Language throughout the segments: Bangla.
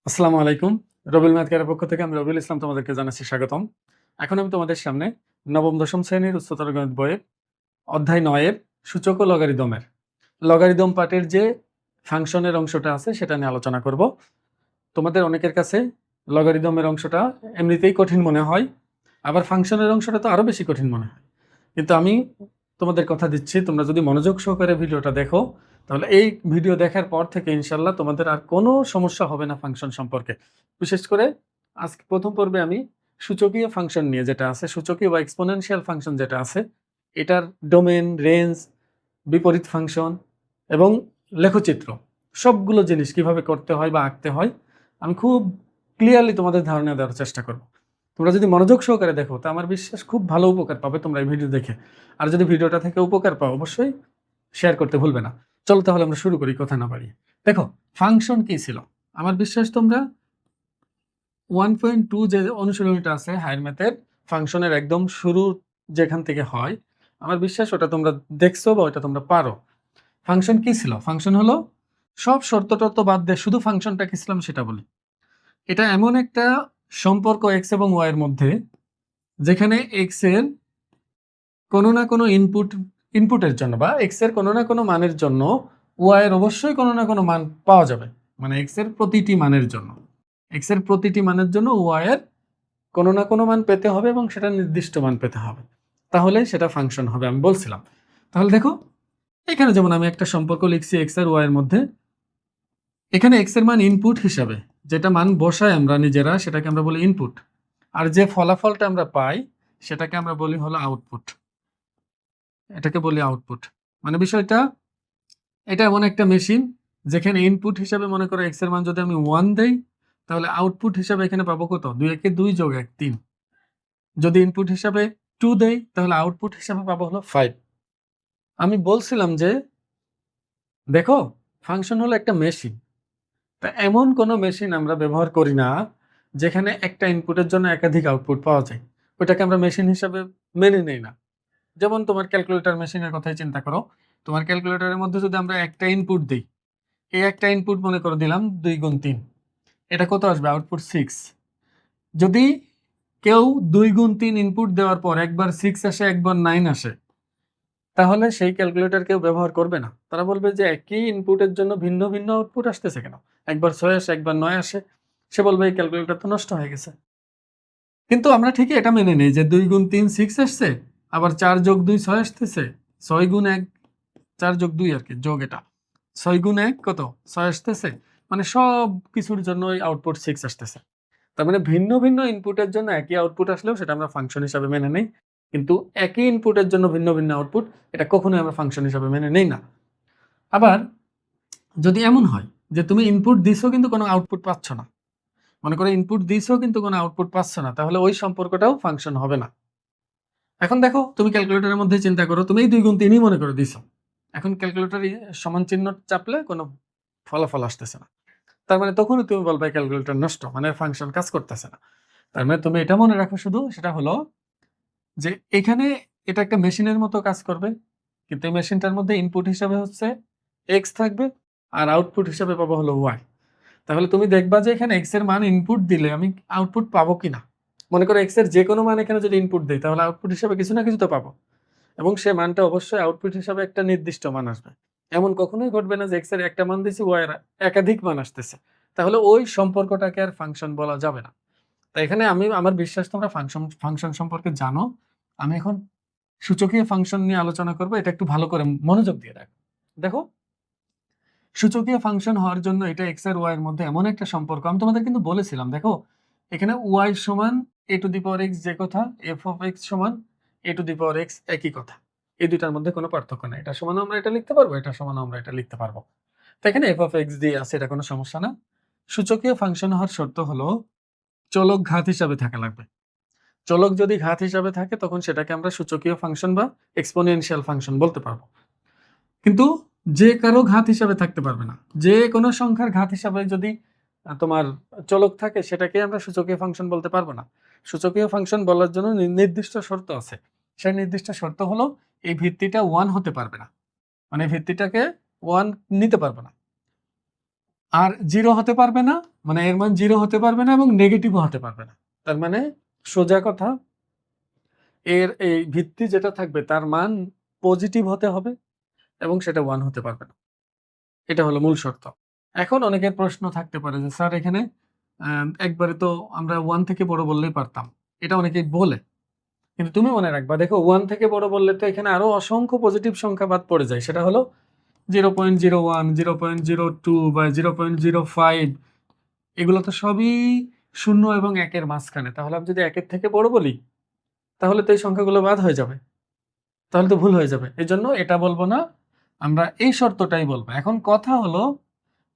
আসসালামু আলাইকুম। রবিউল ম্যাথ কেয়ারের পক্ষ থেকে আমি রবিউল ইসলাম তোমাদেরকে জানাচ্ছি স্বাগতম। এখন আমি তোমাদের সামনে নবম দশম শ্রেণীর উচ্চতর গণিত বইয়ের অধ্যায় ৯ এর সূচক ও লগারিদমের লগারিদম পার্টের যে ফাংশনের অংশটা আছে সেটা নিয়ে আলোচনা করব। তোমাদের অনেকের কাছে লগারিদমের অংশটা এমনিতেই কঠিন মনে হয়, আবার ফাংশনের অংশটা তো আরও বেশি কঠিন মনে হয়। কিন্তু আমি তোমাদের কথা দিচ্ছি, তোমরা যদি মনোযোগ সহকারে ভিডিওটা দেখো তাহলে এই ভিডিও দেখার পর থেকে ইনশাল্লাহ তোমাদের আর কোনো সমস্যা হবে না ফাংশন সম্পর্কে। বিশেষ করে আজকে প্রথম পর্বে আমি সূচকীয় ফাংশন নিয়ে যেটা আছে, সূচকীয় বা এক্সপোনেনশিয়াল ফাংশন যেটা আছে, এটার ডোমেন, রেঞ্জ, বিপরীত ফাংশন এবং লেখচিত্র সবগুলো জিনিস কিভাবে করতে হয় বা আঁকতে হয় আমি খুব ক্লিয়ারলি তোমাদের ধারণা দেওয়ার চেষ্টা করব। তোমরা যদি মনোযোগ সহকারে দেখো তা আমার বিশ্বাস খুব ভালো উপকার পাবে তোমরা এই ভিডিও দেখে। আর যদি ভিডিওটা থেকে উপকার পাও অবশ্যই শেয়ার করতে ভুলবে না। চলো তাহলে আমরা শুরু করি কথা না বাড়িয়ে। দেখো ফাংশন কি ছিল, আমার বিশ্বাস তোমরা 1.2 যে অনুশীলনীটা আছে হায়ার ম্যাথের ফাংশনের একদম শুরু যেখান থেকে হয়, আমার বিশ্বাস ওটা তোমরা দেখছো বা ওটা তোমরা পারো। ফাংশন কি ছিল? ফাংশন হলো সব শর্ত টর্ত বাদ দিয়ে শুধু ফাংশনটা কি ছিলাম সেটা বলি। এটা এমন একটা সম্পর্ক এক্স এবং ওয়াই এর মধ্যে যেখানে এক্স এর কোনো না কোনো ইনপুটের জন্য বা এক্স এর কোনো না কোনো মানের জন্য ওয়াই এর অবশ্যই কোনো না কোনো মান পাওয়া যাবে। মানে এক্স এর প্রতিটি মানের জন্য ওয়াই এর কোনো না কোনো মান পেতে হবে এবং সেটা নির্দিষ্ট মান পেতে হবে, তাহলে সেটা ফাংশন হবে আমি বলছিলাম। তাহলে দেখো এখানে যেমন আমি একটা সম্পর্ক লিখছি এক্স আর ওয়াই এর মধ্যে। এখানে এক্স এর মান ইনপুট হিসাবে যেটা মান বসাই আমরা নিজেরা সেটাকে আমরা বলি ইনপুট, আর যে ফলাফলটা আমরা পাই সেটাকে আমরা বলি হলো আউটপুট। এটাকে বলি আউটপুট। মানে বিষয়টা এটা এমন একটা মেশিন যেখানে ইনপুট হিসাবে মনে করো এক্স এর মান যদি আমি 1 দেই তাহলে আউটপুট হিসাবে এখানে পাবো কত? 2 একে 2 যোগ 1 3। যদি ইনপুট হিসাবে 2 দেই তাহলে আউটপুট হিসাবে পাবো হলো 5। আমি বলছিলাম যে দেখো ফাংশন হলো একটা মেশিন, তা এমন কোনো মেশিন আমরা ব্যবহার করি না যেখানে একটা ইনপুটের জন্য একাধিক আউটপুট পাওয়া যায়, ওইটাকে আমরা মেশিন হিসাবে মেনে নেই না। যেমন তোমার ক্যালকুলেটর মেশিনের কথাই চিন্তা করো, তোমার ক্যালকুলেটরের মধ্যে যদি আমরা একটা ইনপুট দিই, এই একটা ইনপুট মনে করে দিলাম 2 গুণ 3, এটা কত আসবে? আউটপুট 6। যদি কেউ 2 গুণ 3 ইনপুট দেওয়ার পর একবার 6 আসে একবার 9 আসে, তাহলে সেই ক্যালকুলেটর কেউ ব্যবহার করবে না। তারা বলবে যে একই ইনপুটের জন্য ভিন্ন ভিন্ন আউটপুট আসতেছে কেন? একবার 6 আসে একবার 9 আসে, সে বলবে এই ক্যালকুলেটর তো নষ্ট হয়ে গেছে। কিন্তু আমরা ঠিকই এটা মেনে নেই যে 2 গুণ 3 6 আসছে, আবার 4 যোগ 2 6 আসতেছে, 6 গুণ 1 4 যোগ 2 আর কি যোগ এটা 6 গুণ 1 কত 6 আসতেছে, মানে সব কিছুর জন্য আউটপুট 6 আসতেছে। তার মানে ভিন্ন ভিন্ন ইনপুটের জন্য একই আউটপুট আসলেও সেটা আমরা ফাংশন হিসাবে মেনে নেই, কিন্তু একই ইনপুটের জন্য ভিন্ন ভিন্ন আউটপুট এটা কখনোই আমরা ফাংশন হিসাবে মেনে নেই না। আবার যদি এমন হয় যে তুমি ইনপুট দিছো কিন্তু কোনো আউটপুট পাচ্ছ না, মনে করো ইনপুট দিছো কিন্তু কোনো আউটপুট পাচ্ছ না, তাহলে ওই সম্পর্কটাও ফাংশন হবে না। এখন দেখো তুমি ক্যালকুলেটরের মধ্যে চিন্তা করো, তুমি এই 2 গুণ 3ই মনে করে দিছো, এখন ক্যালকুলেটর সমান চিহ্ন চাপলে কোনো ফলাফল আসতেছে না, তার মানে তখনই তুমি বলবে ক্যালকুলেটর নষ্ট, মানে ফাংশন কাজ করতেছে না। তার মানে তুমি এটা মনে রাখো শুধু, সেটা হলো যে এখানে এটা একটা মেশিনের মতো কাজ করবে, কিন্তু এই মেশিনটার মধ্যে ইনপুট হিসাবে হচ্ছে এক্স থাকবে আর আউটপুট হিসাবে পাবো হলো ওয়াই। তাহলে তুমি দেখবা যে এখানে এক্স এর মান ইনপুট দিলে আমি আউটপুট পাবো কিনা। মনে করো এক্স এর যে কোনো মান এখানে যদি ইনপুট দেই তাহলে আউটপুট হিসাবে কিছু না কিছু তো পাবো, এবং সে মানটা অবশ্যই আউটপুট হিসাবে একটা নির্দিষ্ট মান আসবে। এমন কখনোই ঘটবে না যে এক্স এর একটা মান দিছি ওয়াই এর একাধিক মান আসতেছে, তাহলে ওই সম্পর্কটাকে আর ফাংশন বলা যাবে না। তাই এখানে আমি আমার বিশ্বাস তোমরা ফাংশন সম্পর্কে জানো। আমি এখন সূচকীয় ফাংশন নিয়ে আলোচনা করব, এটা একটু ভালো করে মনোযোগ দিয়ে রাখো। দেখো সূচকীয় ফাংশন হওয়ার জন্য এটা এক্স আর ওয়াই এর মধ্যে এমন একটা সম্পর্ক আমি তোমাদের কিন্তু বলেছিলাম। দেখো এখানে ওয়াই সমান এ টু দি পাওয়ার এক্স যে কথা, এফ অফ এক্স সমান এ টু দি পাওয়ার এক্স একই কথা, এই দুইটার মধ্যে কোনো পার্থক্য নাই। এটা সমান আমরা এটা লিখতে পারবো, এটা সমান আমরা এটা লিখতে পারবো। তো এখানে এফ অফ এক্স দিয়ে আছে, এটা কোনো সমস্যা না। সূচকীয় ফাংশন হওয়ার শর্ত হলো চলক ঘাত হিসাবে থাকা লাগবে। চলক যদি ঘাত হিসাবে থাকে তখন সেটাকে আমরা সূচকীয় ফাংশন বা এক্সপোনেনশিয়াল ফাংশন বলতে পারবো, কিন্তু যে কারো ঘাত হিসাবে থাকতে পারবে না। যে কোনো সংখ্যার ঘাত হিসাবে যদি তোমার চলক থাকে সেটাকে আমরা সূচকীয় ফাংশন বলতে পারবো না। সূচকীয় ফাংশন বলার জন্য নির্দিষ্ট শর্ত আছে। সেই নির্দিষ্ট শর্ত হলো এই ভিত্তিটা 1 হতে পারবে না, মানে ভিত্তিটাকে 1 নিতে পারবে না। আর জিরো হতে পারবে না, মানে এর মান জিরো হতে পারবে না এবং নেগেটিভও হতে পারবে না। তার মানে সোজা কথা, এর এই ভিত্তি যেটা থাকবে তার মান পজিটিভ হতে হবে এবং সেটা 1 হতে পারবে না। এটা হলো মূল শর্ত। এখন অনেকের প্রশ্ন থাকতে পারে যে স্যার এখানে একবারে তো আমরা 1 থেকে বড় বললেই পারতাম। এটা অনেকেই বলে। কিন্তু তুমি মনে রাখবা, দেখো 1 থেকে বড় বললে তো এখানে আরো অসংখ্য পজিটিভ সংখ্যা বাদ পড়ে যায়। সেটা হলো 0.01, 0.02 বা 0.05, এগুলো তো সবই 0 এবং 1 এর মাঝখানে। তাহলে আমি যদি 1 এর থেকে বড় বলি, তাহলে তো এই সংখ্যাগুলো বাদ হয়ে যাবে। তাহলে তো ভুল হয়ে যাবে। এজন্য এটা বলবো না, আমরা এই শর্তটাই বলবো। এখন কথা হলো,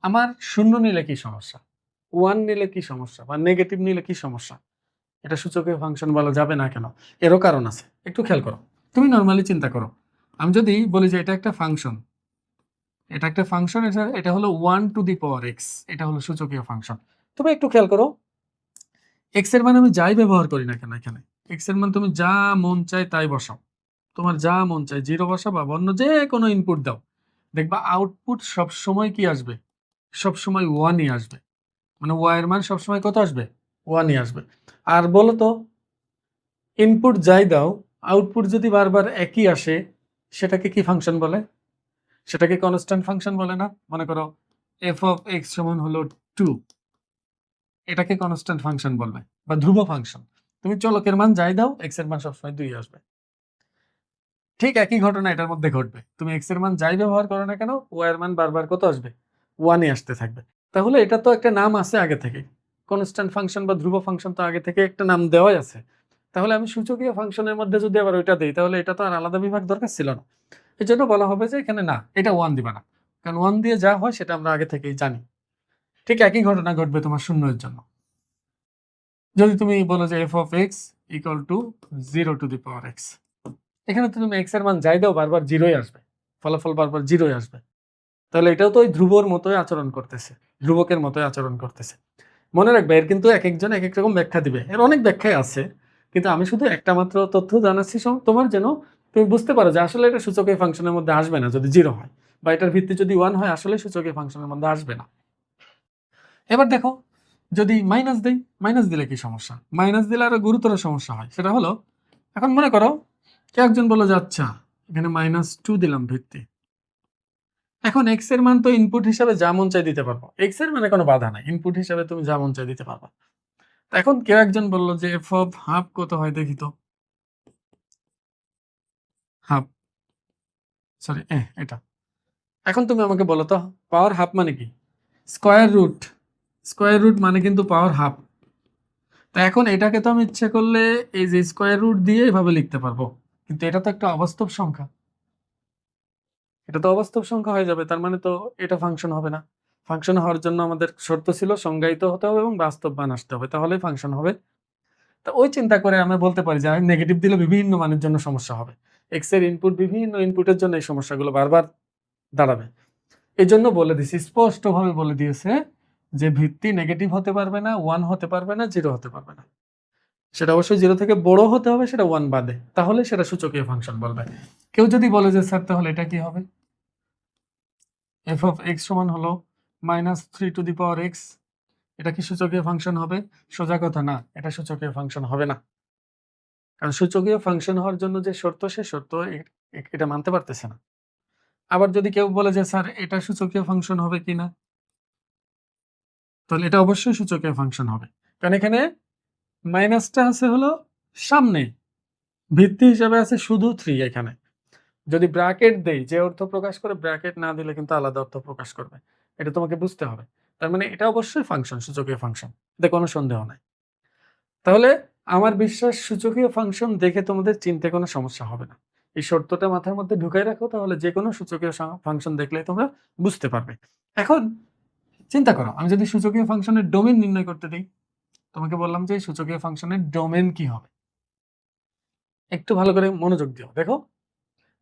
আমার 0 নিলে কি সমস্যা? 1 নিলে কি সমস্যা? বা নেগেটিভ নিলে কি সমস্যা? এটা সূচকীয় ফাংশন বলা যাবে না কেন? এরও কারণ আছে। একটু খেয়াল করো। তুমি নরমালি চিন্তা করো। আমি যদি বলি যে এটা একটা ফাংশন, এটা একটা ফাংশন, এটা হলো 1 টু দি পাওয়ার x, এটা হলো সূচকীয় ফাংশন। তুমি একটু খেয়াল করো, x এর মান আমি যাই ব্যবহার করি না কেন এখানে, x এর মান তুমি যা মন চায় তাই বসাও। তোমার যা মন চায় 0 বসাও বা অন্য যে কোনো ইনপুট দাও, দেখবা আউটপুট সবসময় কি আসবে? সবসময় 1ই আসবে। মানে y এর মান সবসময় কত আসবে? 1ই আসবে। আর বলো তো, ইনপুট যাই দাও, আউটপুট যদি বারবার একই আসে, সেটাকে কি ফাংশন বলে? সেটাকে কনস্ট্যান্ট ফাংশন বলে না? মনে করো f অফ x সমান হলো 2, এটাকে কনস্ট্যান্ট ফাংশন বলবে বা ধ্রুব ফাংশন। তুমি চলকের মান যাই দাও, x এর মান সবসময় 2 আসবে। ঠিক একই ঘটনা এটার মধ্যে ঘটবে। তুমি x এর মান যাই ব্যবহার করো না কেন, y এর মান বারবার কত আসবে? 1ই আসতে থাকবে। তাহলে এটা তো একটা নাম আছে আগে থেকে, কনস্ট্যান্ট ফাংশন বা ধ্রুব ফাংশন তো আগে থেকে একটা নাম দেওয়াই আছে। তাহলে আমি সূচকীয় ফাংশনের মধ্যে যদি আবার ওইটা দেই, তাহলে এটা তো আর আলাদা বিভাগ দরকার ছিল না। এই জন্য বলা হবে যে এখানে না, এটা 1 দিবা না, কারণ 1 দিয়ে যা হয় সেটা আমরা আগে থেকেই জানি। ঠিক একই ঘটনা ঘটবে তোমার শূন্যের জন্য। যদি তুমি বলো যে f of x equal to 0 to the power x, এখানে তো তুমি x এর মান যাই দাও বারবার 0ই আসবে, ফলাফল বারবার 0ই আসবে। তাহলে এটাও তো ওই ধ্রুবর মতোই আচরণ করতেছে, ধ্রুবকের মতোই আচরণ করতেছে। মনে রাখবে, এর কিন্তু এক একজন এক এক রকম ব্যাখ্যা দিবে, এর অনেক ব্যাখ্যাই আছে, কিন্তু আমি শুধু একটা মাত্র তথ্য জানাচ্ছি তোমার, যেন তুমি বুঝতে পারো যে আসলে এটা সূচকীয় ফাংশনের মধ্যে আসবে না যদি 0 হয়, বা এটার ভিত্তি যদি 1 হয়, আসলে সূচকীয় ফাংশনের মধ্যে আসবে না। এবার দেখো, যদি মাইনাস দেই, মাইনাস দিলে কি সমস্যা? মাইনাস দিলে আরো গুরুতর সমস্যা হয়। সেটা হলো, এখন মনে করো কেউ একজন বললো যে আচ্ছা এখানে -2 দিলাম ভিত্তি, এখন x এর মান তো ইনপুট হিসাবে যা মন চাই দিতে পারবো, x এর মানে কোনো বাধা নাই, ইনপুট হিসাবে তুমি যা মন চাই দিতে পারবা। এখন কেউ একজন বললো যে f অফ হাফ কত হয় দেখি তো, হাফ, সরি এটা। এখন তুমি আমাকে বলো তো, পাওয়ার হাফ মানে কি? স্কয়ার রুট, স্কয়ার রুট মানে কিন্তু পাওয়ার হাফ। তা এখন এটাকে তো আমি ইচ্ছে করলে এই যে স্কয়ার রুট দিয়ে এভাবে লিখতে পারবো, কিন্তু এটা তো একটা অবাস্তব সংখ্যা, এটা তো অবাস্তব সংখ্যা হয়ে যাবে। তার মানে তো এটা ফাংশন হবে না। ফাংশন হওয়ার জন্য আমাদের শর্ত ছিল সংজ্ঞায়িত হতে হবে এবং বাস্তব মান আসতে হবে, তাহলেই ফাংশন হবে। তা ওই চিন্তা করে আমি বলতে পারি যে নেগেটিভ দিলে বিভিন্ন মানের জন্য সমস্যা হবে, এক্স এর ইনপুট বিভিন্ন ইনপুটের জন্য এই সমস্যাগুলো বারবার দাঁড়াবে। এই জন্য বলে দিছি, স্পষ্টভাবে বলে দিয়েছে যে ভিত্তি নেগেটিভ হতে পারবে না, 1 হতে পারবে না, 0 হতে পারবে না। সেটা অবশ্যই 0 থেকে বড় হতে হবে, সেটা 1 বাদে, তাহলে সেটা সূচকীয় ফাংশন বলবে। কেউ যদি বলে যে স্যার তাহলে এটা কি হবে, f of x সমান হলো -3 টু দি পাওয়ার x, এটা কি সূচকীয় ফাংশন হবে? সোজা কথা না, এটা সূচকীয় ফাংশন হবে না। কারণ সূচকীয় ফাংশন হওয়ার জন্য যে শর্ত, সে শর্ত এটা মানতে পারতেছে না। আবার যদি কেউ বলে যে স্যার এটা সূচকীয় ফাংশন হবে কিনা, তাহলে এটা অবশ্যই সূচকীয় ফাংশন হবে। কারণ এখানে মাইনাসটা আছে হলো সামনে, ভিত্তি হিসাবে আছে শুধু 3। এখানে যদি ব্র্যাকেট দেই, যে অর্থ প্রকাশ করে, ব্র্যাকেট না দিলে কিন্তু আলাদা অর্থ প্রকাশ করবে, এটা তোমাকে বুঝতে হবে। তার মানে এটা অবশ্যই ফাংশন, সূচকীয় ফাংশন, এতে কোনো সন্দেহ নাই। তাহলে আমার বিশ্বাস সূচকীয় ফাংশন দেখে তোমাদের চিনতে কোনো সমস্যা হবে না। এই শর্তটা মাথার মধ্যে ঢুকাই রাখো, তাহলে যে কোনো সূচকীয় ফাংশন দেখলে তোমরা বুঝতে পারবে। এখন চিন্তা করো, আমি যদি সূচকীয় ফাংশনের ডোমেন নির্ণয় করতে দিই, তোমাকে বললাম যে সূচকীয় ফাংশনের ডোমেন কি হবে, একটু ভালো করে মনোযোগ দিও। দেখো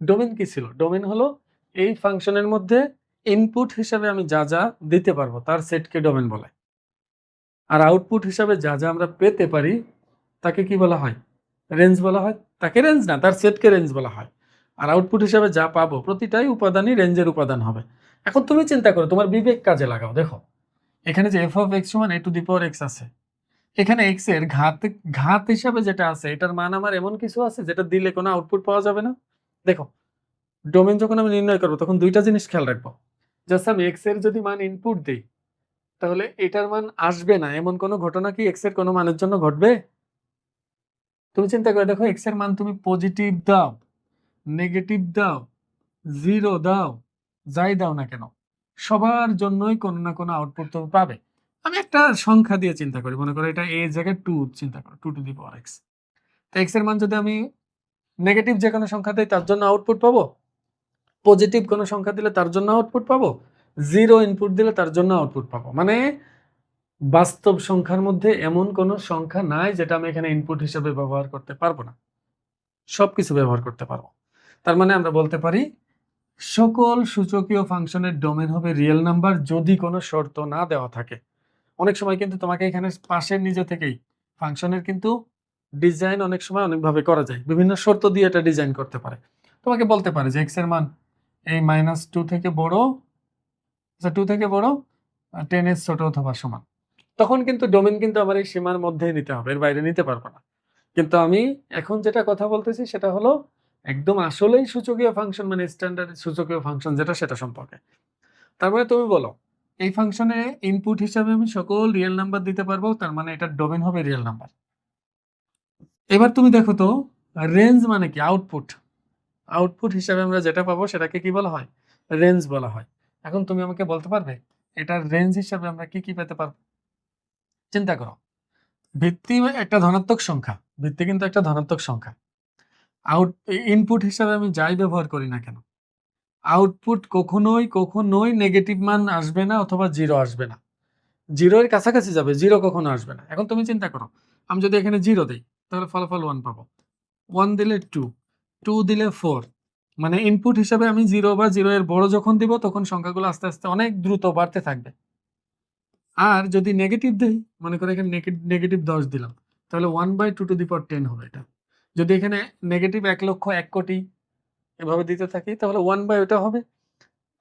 ডোমেন কি ছিল, ডোমেন হলো এই ফাংশনের মধ্যে ইনপুট হিসাবে আমি যা যা দিতে পারবো তার সেটকে ডোমেন বলে, আর আউটপুট হিসাবে যা যা আমরা পেতে পারি তাকে কি বলা হয়? রেঞ্জ বলা হয়। তাকে রেঞ্জ না, তার সেটকে রেঞ্জ বলা হয়। আর আউটপুট হিসাবে যা পাবো প্রতিটাই উপাদানই রেঞ্জের উপাদান হবে। এখন তুমি চিন্তা করো, তোমার বিবেক কাজে লাগাও, দেখো এখানে যে এফ অফ এক্স সমান এ টু দি পাওয়ার এক্স আছে, এখানে এক্স এর ঘাত হিসাবে যেটা আছে এটার মান আমার এমন কিছু আছে যেটা দিলে কোনো আউটপুট পাওয়া যাবে না। দেখো, ডোমেন যখন আমি নির্ণয় করবো তখন দুইটা জিনিস খেয়াল রাখবো। জাস্ট আমি এক্স এর যদি মান ইনপুট দিই তাহলে এটার মান আসবে না এমন কোনো ঘটনা কি এক্স এর কোনো মানের জন্য ঘটবে? তুমি চিন্তা করে দেখো, এক্স এর মান তুমি পজিটিভ দাও, নেগেটিভ দাও, জিরো দাও, যাই দাও না কেন, সবার জন্যই কোনো না কোনো আউটপুট তুমি পাবে। আমি একটা সংখ্যা দিয়ে চিন্তা করি, মনে করো এটা এ জায়গায় 2 চিন্তা করো, 2 টু দি পাওয়ার এক্স। তো এক্স এর মান যদি আমি নেগেটিভ যে কোনো সংখ্যা দিই তার জন্য আউটপুট পাবো, পজিটিভ কোনো সংখ্যা দিলে তার জন্য আউটপুট পাবো, জিরো ইনপুট দিলে তার জন্য আউটপুট পাবো। মানে বাস্তব সংখ্যার মধ্যে এমন কোনো সংখ্যা নাই যেটা আমি এখানে ইনপুট হিসেবে ব্যবহার করতে পারবো না, সবকিছু ব্যবহার করতে পারবো। তার মানে আমরা বলতে পারি সকল সূচকীয় ফাংশনের ডোমেন হবে রিয়েল নাম্বার যদি কোনো শর্ত না দেওয়া থাকে। অনেক সময় কিন্তু তোমাকে এখানে পাশের নিজে থেকেই ফাংশনের কিন্তু ডিজাইন অনেক সময় অনেকভাবে করা যায়, বিভিন্ন শর্ত দিয়ে এটা ডিজাইন করতে পারে। তোমাকে বলতে পারে যে এক্স এর মান এই -2 থেকে বড়, 2 থেকে বড়, 10 এর ছোট অথবা সমান। তখন কিন্তু ডোমেন কিন্তু আমার এই সীমার মধ্যেই নিতে হবে, এর বাইরে নিতে পারবো না। কিন্তু আমি এখন যেটা কথা বলতেছি সেটা হলো একদম আসলেই সূচকীয় ফাংশন, মানে স্ট্যান্ডার্ড সূচকীয় ফাংশন যেটা, সেটা সম্পর্কে। তার মানে তুমি বলো এই ফাংশনে ইনপুট হিসাবে আমি সকল রিয়েল নাম্বার দিতে পারবো, তার মানে এটার ডোমেন হবে রিয়েল নাম্বার। এবার তুমি দেখো তো রেঞ্জ মানে কি? আউটপুট। আউটপুট হিসাবে আমরা যেটা পাবো সেটাকে কি বলা হয়? রেঞ্জ বলা হয়। এখন তুমি আমাকে বলতে পারবে এটার রেঞ্জ হিসাবে আমরা কি কি পেতে পারবো? চিন্তা করো, ভিত্তি একটা ধনাত্মক সংখ্যা, ভিত্তি কিন্তু একটা ধনাত্মক সংখ্যা। ইনপুট হিসাবে আমি যাই ব্যবহার করি না কেন, আউটপুট কখনোই নেগেটিভ মান আসবে না অথবা জিরো আসবে না, জিরো এর কাছাকাছি যাবে, জিরো কখনো আসবে না। এখন তুমি চিন্তা করো, আমি যদি এখানে জিরো দিই তাহলে ফলাফল 1 পাবো, 1 দিলে 2, 2 দিলে 4, মানে ইনপুট হিসাবে আমি জিরো বা জিরো এর বড় যখন দিব তখন সংখ্যাগুলো আস্তে আস্তে অনেক দ্রুত বাড়তে থাকবে। আর যদি নেগেটিভ দেই, মনে করো এখানে নেগেটিভ 10 দিলাম, তাহলে 1/2 টু দি পাওয়ার 10 হবে এটা। যদি এখানে নেগেটিভ 1 লক্ষ 1 কোটি এভাবে দিতে থাকি তাহলে 1/, ওটা হবে।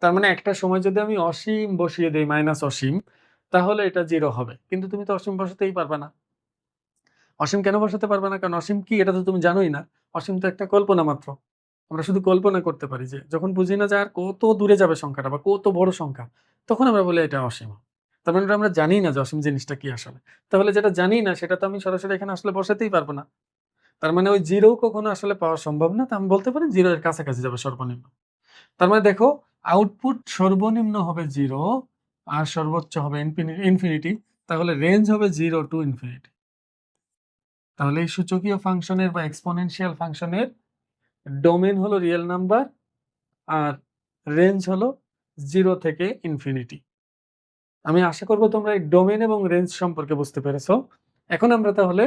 তার মানে একটা সময় যদি আমি অসীম বসিয়ে দেই, মাইনাস অসীম, তাহলে এটা জিরো হবে। কিন্তু তুমি তো অসীম বসাতেই পারবে না। অসীম কেন বসাতে পারবে না? কারণ অসীম কি এটা তো তুমি জানোই না। অসীম তো একটা কল্পনা মাত্র। আমরা শুধু কল্পনা করতে পারি যে যখন বুঝি না যে আর কত দূরে যাবে সংখ্যাটা বা কত বড় সংখ্যা, তখন আমরা বলি এটা অসীম। তার মানে আমরা জানি না যে অসীম জিনিসটা কি আসলে। তাহলে যেটা জানি না সেটা তো আমি সরাসরি এখানে আসলে বসাতেই পারবো না। তার মানে ওই জিরো কখনো আসলে পাওয়া সম্ভব না। তো আমি বলতে পারি জিরো এর কাছাকাছি যাবে সর্বনিম্ন। তার মানে দেখো, আউটপুট সর্বনিম্ন হবে 0 আর সর্বোচ্চ হবে ইনফিনিটি। তাহলে রেঞ্জ হবে 0 টু ইনফিনিটি। তাহলে এই সূচকীয় ফাংশনের বা এক্সপোনেনশিয়াল ফাংশনের ডোমেন হলো রিয়েল নাম্বার আর রেঞ্জ হলো 0 থেকে ইনফিনিটি। আমি আশা করব তোমরা এই ডোমেন এবং রেঞ্জ সম্পর্কে বুঝতে পেরেছো। এখন আমরা তাহলে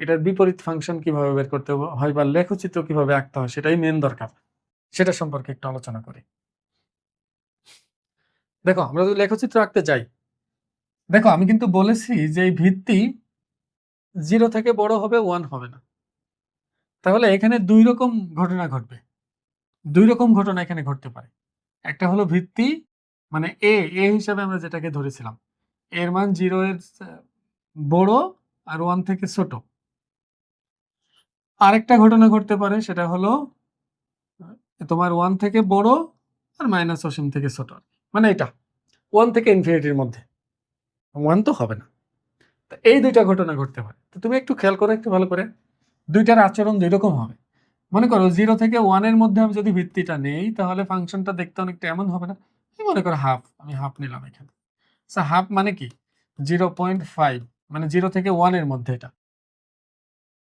এটার বিপরীত ফাংশন কিভাবে বের করতে হয় বা লেখচিত্র কিভাবে আঁকতে হয় সেটাই মেন দরকার, সেটা সম্পর্কে একটু আলোচনা করি। দেখো, আমরা যদি লেখচিত্র আঁকতে যাই, দেখো আমি কিন্তু বলেছি যে এই ভিত্তি 0 থেকে বড় হবে, 1 হবে না। তাহলে এখানে দুই রকম ঘটনা ঘটবে, দুই রকম ঘটনা এখানে ঘটতে পারে। একটা হলো ভিত্তি মানে এ হিসাবে আমরা যেটাকে ধরেছিলাম, এর মান 0 এর বড় আর 1 থেকে ছোট। আরেকটা ঘটনা ঘটতে পারে, সেটা হলো তোমার 1 থেকে বড় আর মাইনাস অসীম থেকে ছোট, মানে এটা 1 থেকে ইনফিনিটির মধ্যে, 1 তো হবে না। তো এই দুইটা ঘটনা ঘটতে পারে। তো তুমি একটু খেয়াল করো একটু ভালো করে, দুইটার আচরণ দুই রকম হবে। মনে করো 0 থেকে 1 এর মধ্যে আমি যদি ভিত্তিটা নেই তাহলে ফাংশনটা দেখতে অনেকটা এমন হবে না? এই মনে করো হাফ, আমি হাফ নিলাম এখানে। আচ্ছা, হাফ মানে কি? 0.5, মানে 0 থেকে 1 এর মধ্যে এটা।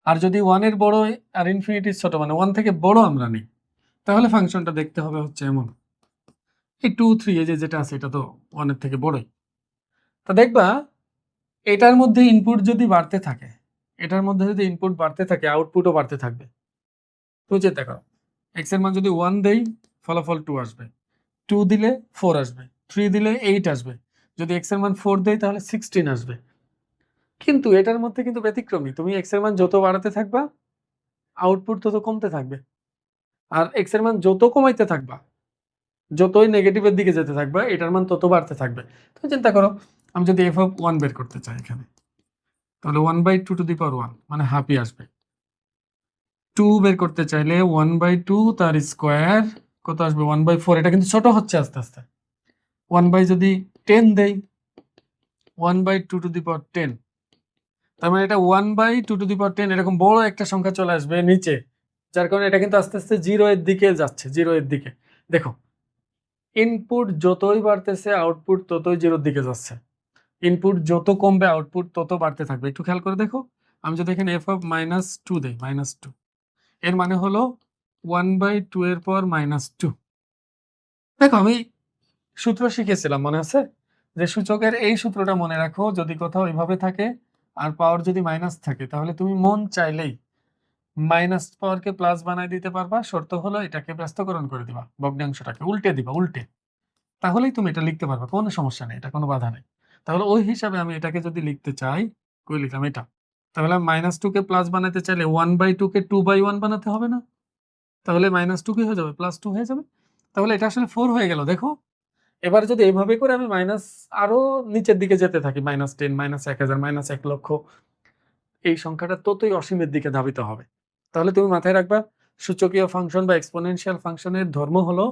আর যদি 1 এর বড় আর ইনফিনিটির ছোট, মানে 1 থেকে বড় আমরা নিই, তাহলে ফাংশনটা দেখতে হবে হচ্ছে এমন। এই 2, 3 এই যে যেটা আছে এটা তো 1 এর থেকে বড়ই। তা দেখবা এটার মধ্যে ইনপুট যদি বাড়তে থাকে, এটার মধ্যে যদি ইনপুট বাড়তে থাকে, আউটপুটও বাড়তে থাকবে। তুমি চিন্তা করো, x এর মান যদি 1 দেই ফলাফল 2 আসবে, 2 দিলে 4 আসবে, 3 দিলে 8 আসবে, যদি x এর মান 4 দেই তাহলে 16 আসবে। কিন্তু এটার মধ্যে কিন্তু ব্যতিক্রমী, তুমি x এর মান যত বাড়াতে থাকবা আউটপুট তত কমতে থাকবে, আর x এর মান যত কমাইতে থাকবা, যতই নেগেটিভের দিকে যেতে থাকবা, এটার মান তত বাড়তে থাকবে। তুমি চিন্তা করো, আমি যদি এফ অফ 1 বের করতে চাই এখানে, তাহলে 1/2 মানে হাফই আসবে। 2 বের করতে চাইলে 1/2 তার স্কোয়ার কত আসবে? 1/4। এটা কিন্তু ছোট হচ্ছে আস্তে আস্তে। 1/যদি 10 দেই, 1/2 তার মানে এটা 1/2 এরকম বড় একটা সংখ্যা চলে আসবে নিচে, যার কারণে এটা কিন্তু আস্তে আস্তে 0 এর দিকে যাচ্ছে, 0 এর দিকে। দেখো, ইনপুট যতই বাড়তেছে আউটপুট ততই 0 এর দিকে যাচ্ছে। ইনপুট যত কমবে আউটপুট তত বাড়তে থাকবে। একটু খেয়াল করে দেখো, আমি যদি এখানে এফ অফ -2 দেই, -2, এর মানে হলো 1/2 এর পর -2। দেখো, আমি সূত্র শিখেছিলাম, মনে আছে? যে সূচকের এই সূত্রটা মনে রাখো, যদি কোথাও এভাবে থাকে আর পাওয়ার যদি মাইনাস থাকে, তাহলে তুমি মন চাইলেই মাইনাস পাওয়ারকে প্লাস বানাই দিতে পারবা। শর্ত হলো এটাকে ব্যস্তকরণ করে দিবা, ভগ্নাংশটাকে উল্টে দিবা, উল্টে। তাহলেই তুমি এটা লিখতে পারবা, কোনো সমস্যা নেই, এটা কোনো বাধা নেই। তাহলে ওই হিসাবে আমি এটাকে যদি লিখতে চাই, কই লিখলাম এটা, তাহলে -2 কে প্লাস বানাতে চাইলে 1/2 কে 2/1 বানাতে হবে না? তাহলে -2 কি হয়ে যাবে? +2 হয়ে যাবে। তাহলে এটা আসলে 4 হয়ে গেল। দেখো, এবার যদি এইভাবে করে আমি মাইনাস আরো নিচের দিকে যেতে থাকি, -10, -1000, -1,00,000, এই সংখ্যাটা ততই অসীমের দিকে ধাবিত হবে। তাহলে তুমি মাথায় রাখবা, সূচকীয় ফাংশন বা এক্সপোনেনশিয়াল ফাংশনের ধর্ম হলো,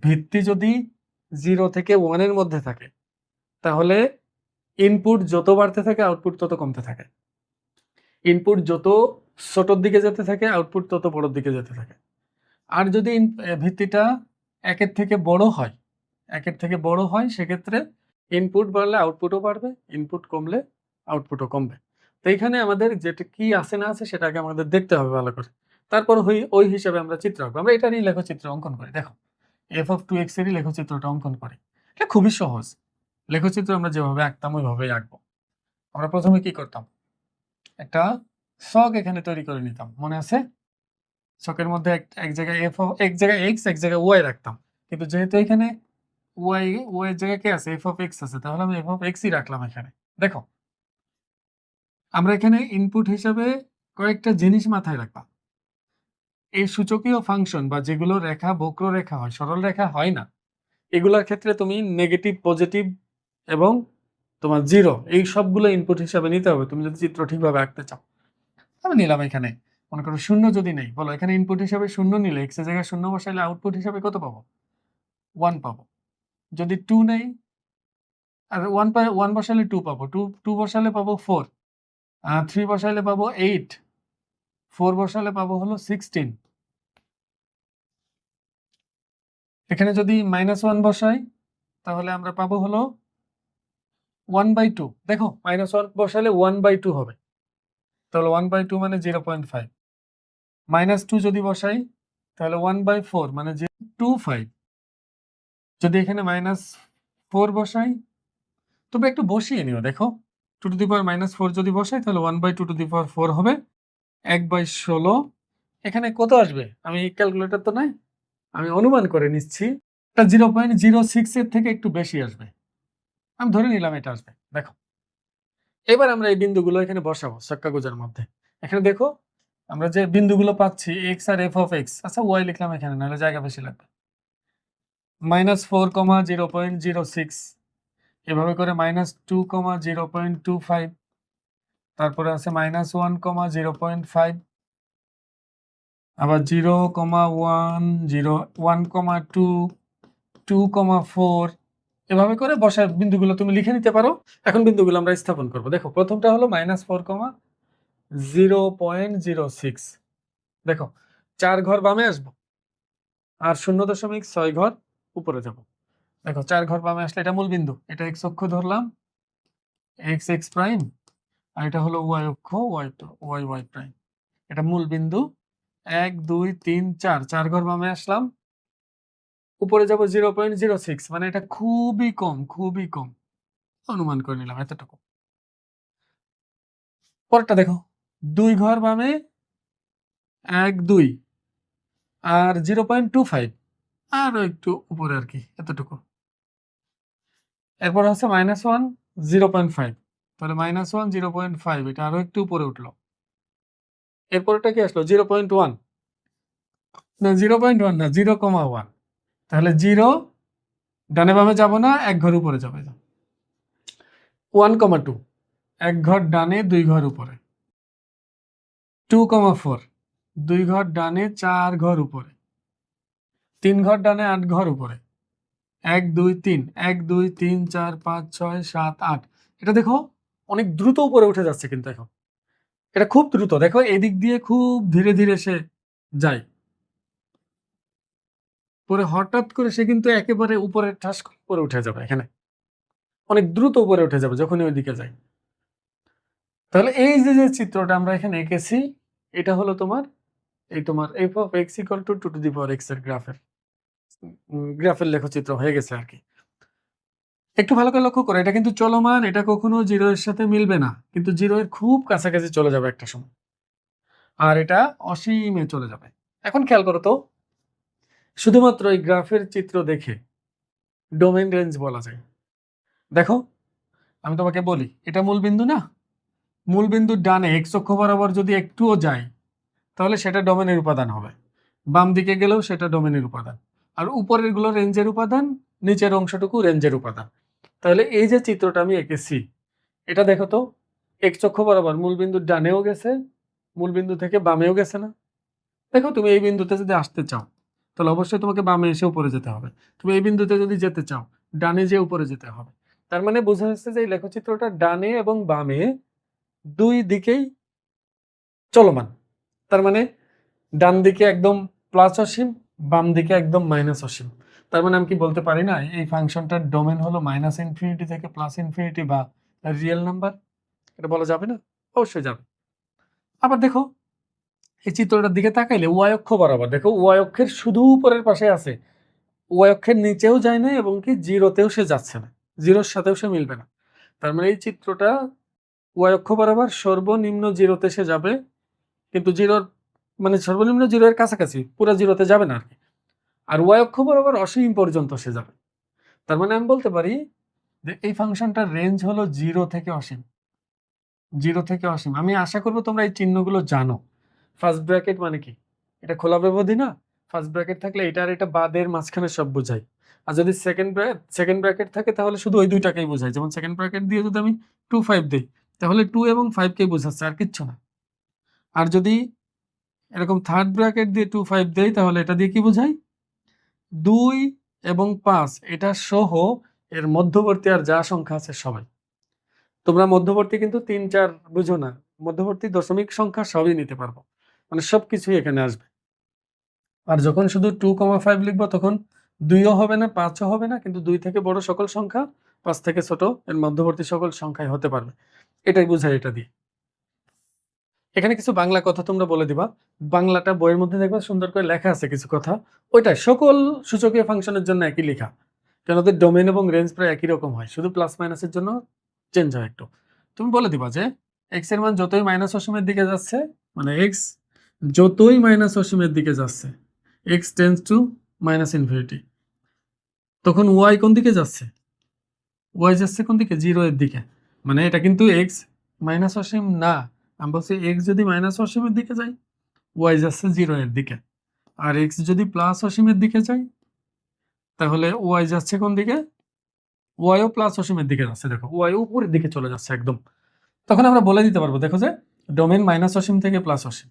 ভিত্তি যদি 0 থেকে 1 এর মধ্যে থাকে, তাহলে ইনপুট যত বাড়তে থাকে আউটপুট তত কমতে থাকে। ইনপুট যত ছোটর দিকে যেতে থাকে আউটপুট তত বড়র দিকে যেতে থাকে। আর যদি ভিত্তিটা 1 থেকে বড় হয়, 1 থেকে বড় হয়, সেক্ষেত্রে ইনপুট বাড়লে আউটপুটও বাড়বে, ইনপুট কমলে আউটপুটও কমবে। তো এইখানে আমাদের যেটা কি আছে না আছে সেটাকে আমাদের দেখতে হবে ভালো করে। তারপর ওই হিসাবে আমরা চিত্র আঁকবো। আমরা এটারই লেখচিত্র অঙ্কন করি। দেখো, এফ অফ 2x এরই লেখচিত্রটা অঙ্কন করি। এটা খুবই সহজ। লেখচিত্র আমরা যেভাবে আঁকতাম ওইভাবেই আঁকবো। আমরা প্রথমে কি করতাম? একটা ছক এখানে তৈরি করে নিতাম, মনে আছে? ছকের মধ্যে এক জায়গায় এক জায়গায় x, এক জায়গায় y রাখতাম। কিন্তু যেহেতু এখানে y এর জায়গায় কে আছে? f of x আছে, তাহলে আমি f of x ই রাখলাম এখানে। দেখো, আমরা এখানে ইনপুট হিসাবে কয়েকটা জিনিস মাথায় রাখবা। এই সূচকীয় ফাংশন বা যেগুলো রেখা বক্ররেখা হয়, সরল রেখা হয় না, এগুলোর ক্ষেত্রে তুমি নেগেটিভ, পজিটিভ এবং তোমার 0 এই সবগুলো ইনপুট হিসাবে নিতে হবে তুমি যদি চিত্র ঠিকভাবে আঁকতে চাও। আমি নিলাম এখানে, মনে করো 0 যদি নেই, বলো এখানে ইনপুট হিসাবে 0 নিলে x এর জায়গায় 0 বসাইলে আউটপুট হিসাবে কত পাবো? 1 পাবো। যদি 2 নেই আর 1 বসালে 2 পাবো, 2 বসালে পাবো 4, 3 বসাইলে পাবো 8, 4 বসালে পাবো হলো 16। এখানে যদি -1 বসাই, তাহলে আমরা পাবো হলো 1/2। দেখো, -1 বসালে 1/2 হবে, তাহলে 1/2 মানে 0.5। -2 যদি বসাই, তাহলে 1/4 মানে 0.25। যদি এখানে -4 বসাই, তবে একটু বসিয়ে নিও। দেখো, 2⁻⁻4 যদি বসাই, তাহলে 1/2⁴ হবে 1/16। এখানে কত আসবে? আমি ক্যালকুলেটর তো নাই, আমি অনুমান করে নিচ্ছি, এটা 0.06 এর থেকে একটু বেশি আসবে। আমি ধরে নিলাম এটা আসবে। দেখো, এবার আমরা এই বিন্দুগুলো এখানে বসাবো ছক্কাগোজার মধ্যে। এখানে দেখো, আমরা যে বিন্দুগুলো পাচ্ছি x R f of x, আচ্ছা y লিখলাম এখানে, নাহলে জায়গা বেশি লাগবে। -4, 0.06, এভাবে করে -2, 0.25, তারপরে আছে -1, 0.5, আবার 0, 1, 0, 1, 2, 2, 4, এভাবে করে বসার বিন্দুগুলো তুমি লিখে নিতে পারো। এখন বিন্দুগুলো আমরা স্থাপন করব। দেখো, প্রথমটা হলো -4, 0.06। দেখো, 4 ঘর বামে আসবো আর 0.6 ঘর উপরে যাব। দেখো, 4 ঘর বামে আসলে এটা মূল বিন্দু, এটা x অক্ষ ধরলাম, x প্রাইম, আর এটা হলো y অক্ষ, y প্রাইম। এটা মূল বিন্দু 1, 2, 3, 4, 4 ঘর বামে আসলাম, উপরে যাব 0.06, মানে এটা খুবই কম, খুবই কম, অনুমান করে নিলাম এতটুকু। পরেরটা দেখো, 2 ঘর বামে 1, 2 আর 0.25, আরো একটু উপরে আর কি, এতটুকু। এরপর হচ্ছে -1, 0.5, তাহলে -1, 0.5, এটা আরো একটু উপরে উঠলো। এরপরটা কি আসলো? 0.1, না 0.1 না, 0,1, তাহলে 0 ডানে বামে যাব না, 1 ঘর উপরে যাবে। 1,2 এক ঘর ডানে 2 ঘর উপরে। 2,4 2 ঘর ডানে 4 ঘর উপরে। 3 ঘর ডানে 8 ঘর উপরে। 1 2 3 1 2 3 4 5 6 7 8। এটা দেখো অনেক দ্রুত উপরে উঠে যাচ্ছে কিন্তু এখন। এটা খুব দ্রুত, দেখো এদিক দিয়ে খুব ধীরে ধীরে সে যায়, পরে হঠাৎ করে সে কিন্তু একেবারে উপরে ঠাস করে উঠে যাবে, এখানে অনেক দ্রুত উপরে উঠে যাবে যখনই ওইদিকে যায়। তাহলে এই যে যে চিত্রটা আমরা এখানে এঁকেছি, এটা হলো তোমার f of x equal to 2 to the power x এর গ্রাফের লেখচিত্র হয়ে গেছে আর কি। একটু ভালো করে লক্ষ্য করো, এটা কিন্তু চলমান, এটা কখনো 0 এর সাথে মিলবে না, কিন্তু 0 এর খুব কাছাকাছি চলে যাবে একটা সময়, আর এটা অসীমে চলে যাবে। এখন খেয়াল করো তো, শুধুমাত্র এই গ্রাফের চিত্র দেখে ডোমেইন রেঞ্জ বলা যায়। দেখো আমি তোমাকে বলি, এটা মূল বিন্দু না, মূল বিন্দুর ডানে x অক্ষ বরাবর যদি একটুও যায় তাহলে সেটা ডোমেনের উপাদান হবে, বাম দিকে গেলেও সেটা ডোমেনের উপাদান, আর উপরের গুলো রেঞ্জের উপাদান, নিচের অংশটুকু রেঞ্জের উপাদান। তাহলে এই যে চিত্রটা আমি এঁকেছি, এটা দেখো তো, x অক্ষ বরাবর মূল বিন্দুর ডানেও গেছে, মূল বিন্দু থেকে বামেও গেছে না। দেখো তুমি এই বিন্দুতে যদি আসতে চাও তাহলে অবশ্যই তোমাকে বামে এসে উপরে যেতে হবে, তুমি এই বিন্দুতে যদি যেতে চাও ডানে যে উপরে যেতে হবে। তার মানে বোঝা যাচ্ছে যে এই লেখচিত্রটা ডানে এবং বামে দুই দিকেই চলমান। তার মানে ডান দিকে একদম প্লাস অসীম, বাম দিকে একদম মাইনাস অসীম। তার মানে আমি কি বলতে পারি না এই ফাংশনটার ডোমেন হলো -ইনফিনিটি থেকে +ইনফিনিটি বা রিয়েল নাম্বার? এটা বলা যাবে না? অবশ্যই যাবে। আবার দেখো এই চিত্রটার দিকে তাকাইলে ওয়াই অক্ষ বরাবর দেখো, ওয়াই অক্ষের শুধু উপরের পাশে আছে, ওয়াই অক্ষের নিচেও যায় না এবং কি জিরোতেও সে যাচ্ছে না, জিরোর সাথেও সে মিলবে না। তার মানে এই চিত্রটা ওয়াই অক্ষ বরাবর সর্বনিম্ন জিরোতে সে যাবে, কিন্তু জিরোর মানে সর্বনিম্ন জিরো এর কাছাকাছি, পুরো জিরোতে যাবে না আর কি। আর ওয়াই অক্ষ বরাবর অসীম পর্যন্ত সে যাবে। তার মানে আমি বলতে পারি যে এই ফাংশনটার রেঞ্জ হলো 0 থেকে অসীম। 0 থেকে অসীম। আমি আশা করব তোমরা এই চিহ্নগুলো জানো। ফার্স্ট ব্র্যাকেট মানে কি? এটা খোলা ব্যবধি না? ফার্স্ট ব্র্যাকেট থাকলে এটা আর এটা বাদের মাঝখানে সব বোঝায়। আর যদি সেকেন্ড ব্র্যাকেট থাকে তাহলে শুধু ওই দুইটাকেই বোঝায়। যেমন সেকেন্ড ব্র্যাকেট দিয়ে যদি আমি 2 5 দেই তাহলে 2 এবং 5 কেই বোঝাচ্ছে, আর কিচ্ছু না। আর যদি এরকম থার্ড ব্র্যাকেট দিয়ে 2 5 দেই তাহলে এটা দিয়ে কি বোঝায়? 2 এবং 5 এটা সহ এর মধ্যবর্তী আর যা সংখ্যা আছে সবাই। তোমরা মধ্যবর্তী কিন্তু 3 4 বুঝো না, মধ্যবর্তী দশমিক সংখ্যা সবই নিতে পারবো, মানে সবকিছুই এখানে আসবে। আর যখন শুধু 2,5 লিখবো তখন 2ও হবে না, 5ও হবে না, কিন্তু 2 থেকে বড় সকল সংখ্যা, 5 থেকে ছোট এর মধ্যবর্তী সকল সংখ্যাই হতে পারবে। এটাই বোঝায় এটা দিয়ে। এখানে কিছু বাংলা কথা তোমরা বলে দিবা, বাংলাটা বইয়ের মধ্যে দেখবা সুন্দর করে লেখা আছে কিছু কথা, ওইটা সকল সূচকীয় ফাংশনের জন্য একই লেখা, কারণ ওদের ডোমেন এবং রেঞ্জ প্রায় একই রকম হয়, শুধু প্লাস মাইনাসের জন্য চেঞ্জ হয় একটু। তুমি বলে দিবা যে এক্স এর মান যতই মাইনাস অসীমের দিকে যাচ্ছে, মানে এক্স যতই মাইনাস অসীমের দিকে যাচ্ছে, এক্স টেন্স টু -ইনফিনিটি, তখন ওয়াই কোন দিকে যাচ্ছে? ওয়াই যাচ্ছে কোন দিকে? 0 এর দিকে। মানে এটা কিন্তু এক্স মাইনাস অসীম না, আমি বলছি এক্স যদি মাইনাস অসীমের দিকে যায় ওয়াই যাচ্ছে 0 এর দিকে, আর এক্স যদি প্লাস অসীমের দিকে যায় তাহলে ওয়াই যাচ্ছে কোন দিকে? ওয়াইও প্লাস অসীমের দিকে যাচ্ছে, দেখো ওয়াই উপরের দিকে চলে যাচ্ছে একদম। তখন আমরা বলে দিতে পারবো দেখো যে ডোমেন মাইনাস অসীম থেকে প্লাস অসীম,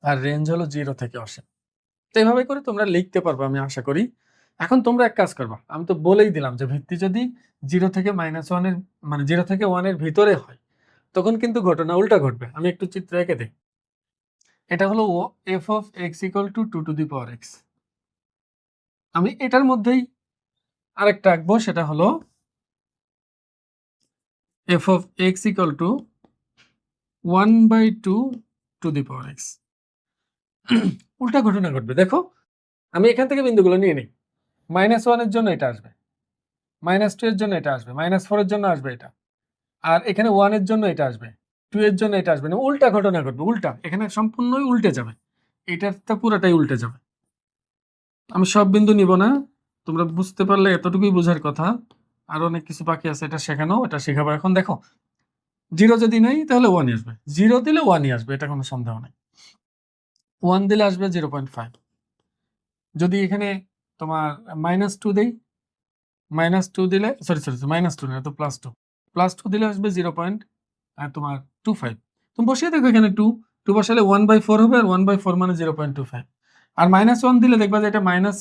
আর রেঞ্জ হলো 0 থেকে অসীম। তো এইভাবে করে তোমরা লিখতে পারবে আমি আশা করি। এখন তোমরা এক কাজ করবা, আমি তো বলেই দিলাম যে ভিত্তি যদি 0 থেকে -1 এর মানে 0 থেকে 1 এর ভিতরে হয় তখন কিন্তু ঘটনা উল্টা ঘটবে। আমি একটু চিত্র এঁকে দিই। এটা হলো f of x equal to 2 to the power x। আমি এটার মধ্যেই আরেকটা আঁকবো, সেটা হলো f of x equal to 1/2 to the power x। উল্টা ঘটনা ঘটবে। দেখো আমি এখান থেকে বিন্দুগুলো নিয়ে নিই। -1 এর জন্য এটা আসবে, -2 এর জন্য এটা আসবে, -4 এর জন্য আসবে এটা, আর এখানে 1 এর জন্য এটা আসবে, 2 এর জন্য এটা আসবে না, উল্টা ঘটনা ঘটবে, উল্টা, এখানে সম্পূর্ণই উল্টে যাবে, এটারটা পুরোটাই উল্টে যাবে। আমি সব বিন্দু নিব না, তোমরা বুঝতে পারলে এতটুকুই বোঝার কথা, আর অনেক কিছু বাকি আছে এটা শেখানো, এটা শেখাবো। এখন দেখো 0 যদি নেই তাহলে 1 আসবে, 0 দিলে 1ই আসবে, এটা কোনো সন্দেহ নেই। 1 দিলে আসবে 0.5। যদি এখানে তোমার -2 দেই, -2 দিলে সরি -2 না, তো +2, +2 দিলে আসবে 0.25। তুমি বসিয়ে দেখো এখানে 2 বসালে 1/4 হবে, আর 1/4 মানে 0.25। আর -1 দিলে দেখবা যে এটা মাইনাস,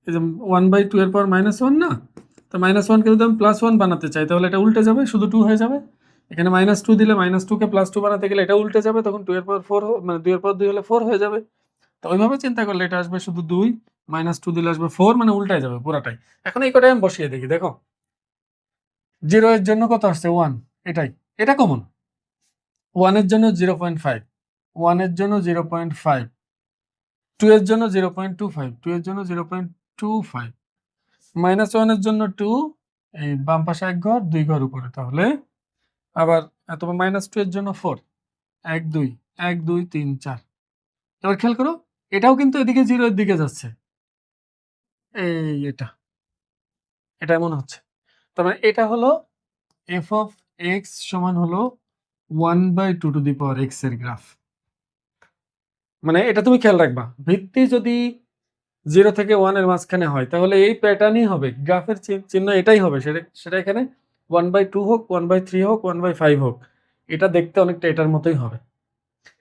এই যে 1/2 এর পাওয়ার -1 না, তো -1 কে যদি আমি +1 বানাতে চাই তাহলে এটা উল্টে যাবে, শুধু 2 হয়ে যাবে। এখানে -2 দিলে -2 কে +2 বানাতে গেলে এটা উল্টে যাবে, তখন 2 এর পাওয়ার 4 মানে 2 এর পাওয়ার 2 হলে 4 হয়ে যাবে। তো ওইভাবে চিন্তা করলে এটা আসবে শুধু 2, -2 দিলে আসবে 4, মানে উল্টায় যাবে পুরাটাই। এখন এই কটাই আমি বসিয়ে দেখি, দেখো 0 এর জন্য কত আসছে 1, এটাই, এটা কমন। 1 এর জন্য 0.5, 1 এর জন্য 0.5, 2 এর জন্য 0.25, 2 এর জন্য 0.25, -1 এর জন্য 2, এই বাম পাশে 1 ঘর 2 ঘর উপরে, তাহলে আবার তোমার -2 এর জন্য 4, 1 2 1 2 3 4। এবার খেয়াল করো, এটাও কিন্তু এদিকে 0 এর দিকে যাচ্ছে, এই এটা এমন হচ্ছে। তার মানে এটা হলো f of x সমান হলো 1/2 টু দি পাওয়ার x এর গ্রাফ। মানে এটা তুমি খেয়াল রাখবা, ভিত্তি যদি 0 থেকে 1 এর মাঝখানে হয় তাহলে এই প্যাটার্নই হবে, গ্রাফের চিহ্ন এটাই হবে, সেটা এখানে 1/2 হোক, 1/3 হোক, 1/5 হোক, এটা দেখতে অনেকটা এটার মতোই হবে।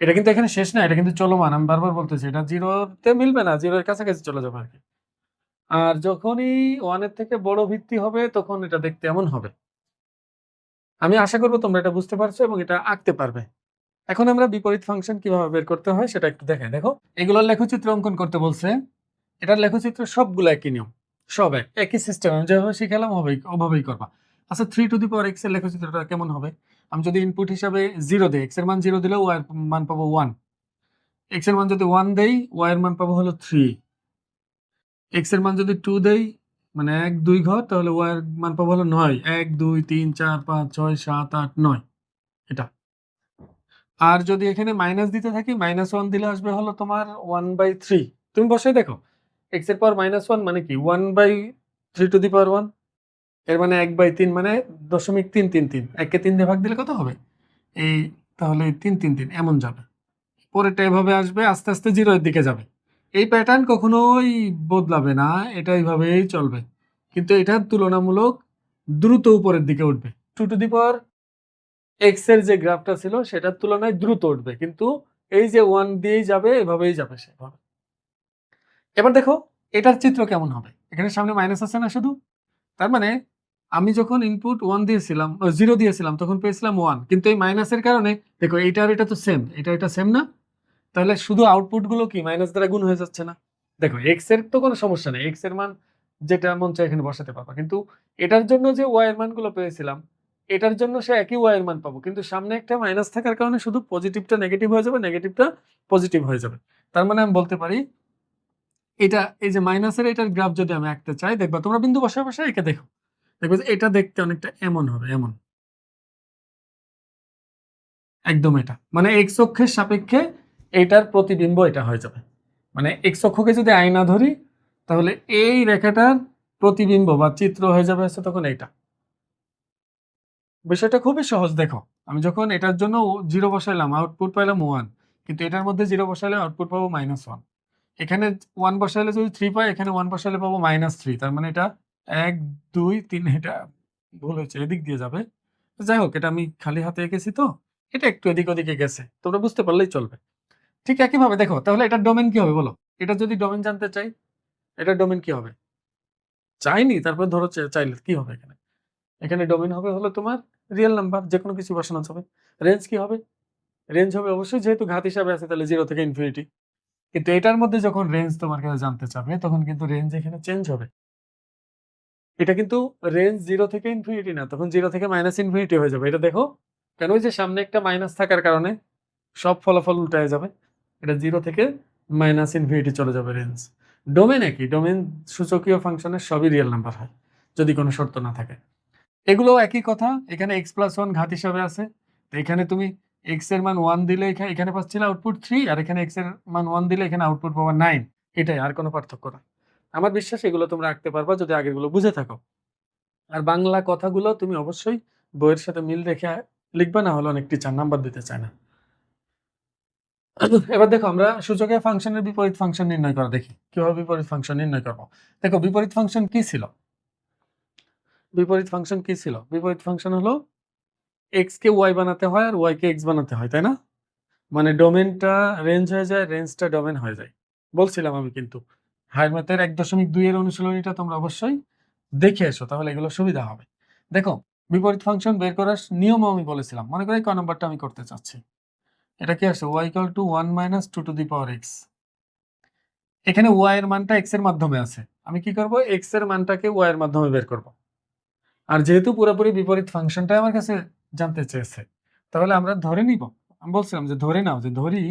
এটা কিন্তু এখানে শেষ না, এটা কিন্তু চলমান, আমি বারবার বলতেছি এটা 0-তে মিলবে না, 0 এর কাছাকাছি চলে যাবে আর কি। আর যখনই 1 এর থেকে বড় ভিত্তি হবে তখন এটা দেখতে এমন হবে। আমি আশা করব তোমরা এটা বুঝতে পারছো এবং এটা আঁকতে পারবে। এখন আমরা বিপরীত ফাংশন কিভাবে বের করতে হয় সেটা একটু দেখাই। দেখো, এগুলোর লেখচিত্র অঙ্কন করতে বলছে, এটার লেখচিত্র সবগুলো একই নিয়ম, সব একই সিস্টেম, আমি যেভাবে শিখালাম ওভাবেই করবা। আচ্ছা, 3 টু দি পাওয়ার x এর লেখচিত্রটা কেমন হবে? আমি যদি ইনপুট হিসাবে 0 দেই, x এর মান 0 দিলে y এর মান পাবো 1, x এর মান যদি 1 দেই y এর মান পাবো হলো 3, x এর মান যদি 2 দেই মানে 1 2 ঘর, তাহলে y এর মান পাবো হলো 9, 1 2 3 4 5 6 7 8 9, এটা। আর যদি এখানে মাইনাস দিতে থাকি, -1 দিলে আসবে হলো তোমার 1/3। তুমি বসাই দেখো, x এর পাওয়ার -1 মানে কি 1/3 টু দি পাওয়ার 1, এর মানে 1/3 মানে 0.333, 1 কে 3 দিয়ে ভাগ দিলে কত হবে? এই, তাহলে 333 এমন যাবে, পরেরটা এভাবে আসবে, আস্তে আস্তে 0 এর দিকে যাবে। এই প্যাটার্ন কখনোই বদলাবে না, এটা এইভাবেই চলবে, কিন্তু এটা তুলনামূলক দ্রুত উপরের দিকে উঠবে। 2 টু দি পাওয়ার x এর যে গ্রাফটা ছিল সেটার তুলনায় দ্রুত উঠবে, কিন্তু এই যে 1 দিয়েই যাবে, এভাবেই যাবে সেভাবে। এবার দেখো এটার চিত্র কেমন হবে, এখানে সামনে মাইনাস আছে না শুধু, তার মানে আমি যখন ইনপুট 1 দিয়েছিলাম 0 দিয়েছিলাম তখন পেয়েছিলাম 1, কিন্তু এই মাইনাসের কারণে দেখো এইটা আর এটা তো সেম, এটা সেম না, তাহলে শুধু আউটপুট গুলো কি মাইনাস দ্বারা গুণ হয়ে যাচ্ছে না? দেখো এক্স এর তো কোনো সমস্যা নেই, এক্স এর মান যেটা মন চায় এখানে বসাতে পারবা, কিন্তু এটার জন্য যে ওয়াই এর মানগুলো পেয়েছিলাম এটার জন্য সে একই ওয়াই এর মান পাবো, কিন্তু সামনে একটা মাইনাস থাকার কারণে শুধু পজিটিভটা নেগেটিভ হয়ে যাবে, নেগেটিভটা পজিটিভ হয়ে যাবে। তার মানে আমি বলতে পারি এটা, এই যে মাইনাসের এটার গ্রাফ যদি আমি আঁকতে চাই, দেখবা তোমরা বিন্দু বসায় বসায় একে দেখো, দেখবে যে এটা দেখতে অনেকটা এমন হবে, এমন, একদম এটা মানে এক্স অক্ষের সাপেক্ষে এটার প্রতিবিম্ব এটা হয়ে যাবে। মানে এক্স অক্ষকে যদি আয়না ধরি তাহলে এই রেখাটার প্রতিবিম্ব বা চিত্র হয়ে যাবে হচ্ছে তখন এইটা। বিষয়টা খুবই সহজ, দেখো আমি যখন এটার জন্য 0 বসাইলাম আউটপুট পাইলাম 1, কিন্তু এটার মধ্যে 0 বসাইলে আউটপুট পাবো -1, এখানে 1 বসাইলে যদি 3 পাই, এখানে 1 বসাইলে পাবো -3, তার মানে এটা 1 2 3, এটা ভুল হয়েছে, এদিক দিয়ে যাবে। যাই হোক, এটা আমি খালি হাতে এঁকেছি তো এটা একটু এদিক ওদিকে গেছে, তোমরা বুঝতে পারলেই চলবে। ঠিক একইভাবে দেখো, তাহলে এটার ডোমেন কি হবে বলো? এটা যদি ডোমেন জানতে চাই, এটার ডোমেন কি হবে? চাইনি, তারপর ধরো চাইলে কি হবে এখানে? এখানে ডোমেন হবে হলো তোমার রিয়েল নাম্বার, যেকোনো কিছু বসানো যাবে। রেঞ্জ কি হবে? রেঞ্জ হবে অবশ্যই, যেহেতু ঘাত হিসাবে আছে তাহলে 0 থেকে ইনফিনিটি। কিন্তু এটার মধ্যে যখন রেঞ্জ তোমার কাছে জানতে চাবে তখন কিন্তু রেঞ্জ এখানে চেঞ্জ হবে। এটা কিন্তু রেঞ্জ 0 থেকে ইনফিনিটি না, তখন 0 থেকে মাইনাস ইনফিনিটি হয়ে যাবে। এটা দেখো, কেন? ওই যে সামনে একটা মাইনাস থাকার কারণে সব ফলাফল উল্টায় যাবে। এটা 0 থেকে মাইনাস ইনফিনিটি চলে যাবে রেঞ্জ। ডোমেন একই, ডোমেন সূচকীয় ফাংশনের সবই রিয়েল নাম্বার হয় যদি কোনো শর্ত না থাকে। এগুলো একই কথা, এখানে x+1 ঘাত হিসাবে আছে, তো এখানে তুমি x এর মান 1 দিলে এখানে পাচ্ছিলে আউটপুট 3, আর এখানে x এর মান 1 দিলে এখানে আউটপুট পাওয়া 9, এটাই, আর কোনো পার্থক্য না। আমার বিশ্বাস এগুলো তোমরা আঁকতে পারবা যদি আগেরগুলো বুঝে থাকো। আর বাংলা কথাগুলো তুমি অবশ্যই বইয়ের সাথে মিল রেখে লিখবা, না হলে অনেক টিচার নাম্বার দিতে চায় না। এবার দেখো আমরা সূচকের ফাংশনের বিপরীত ফাংশন নির্ণয় করা দেখি, কিভাবে বিপরীত ফাংশন নির্ণয় করবো। দেখো বিপরীত ফাংশন কি ছিল? বিপরীত ফাংশন হলো এক্স কে ওয়াই বানাতে হয় আর ওয়াই কে এক্স বানাতে হয়, তাই না? মানে ডোমেনটা রেঞ্জ হয়ে যায়, রেঞ্জটা ডোমেন হয়ে যায়। বলছিলাম আমি কিন্তু হায়ার ম্যাথের 1.2 এর অনুশীলনীটা তোমরা অবশ্যই দেখে এসো, তাহলে এগুলো সুবিধা হবে। দেখো, বিপরীত ফাংশন বের করার নিয়মও আমি বলেছিলাম। মনে করি ক নম্বরটা আমি করতে চাচ্ছি। এটা কি আসে? y = 1 - 2 to the power x। এখানে y এর মানটা x এর মাধ্যমে আছে। আমি কি করব? x এর মানটাকে y এর মাধ্যমে বের করব। আর যেহেতু পুরোপুরি বিপরীত ফাংশনটাই আমার কাছে জানতে চেয়েছে, তাহলে আমরা ধরে নিব। আমি বলছিলাম যে ধরে নাও, যে ধরি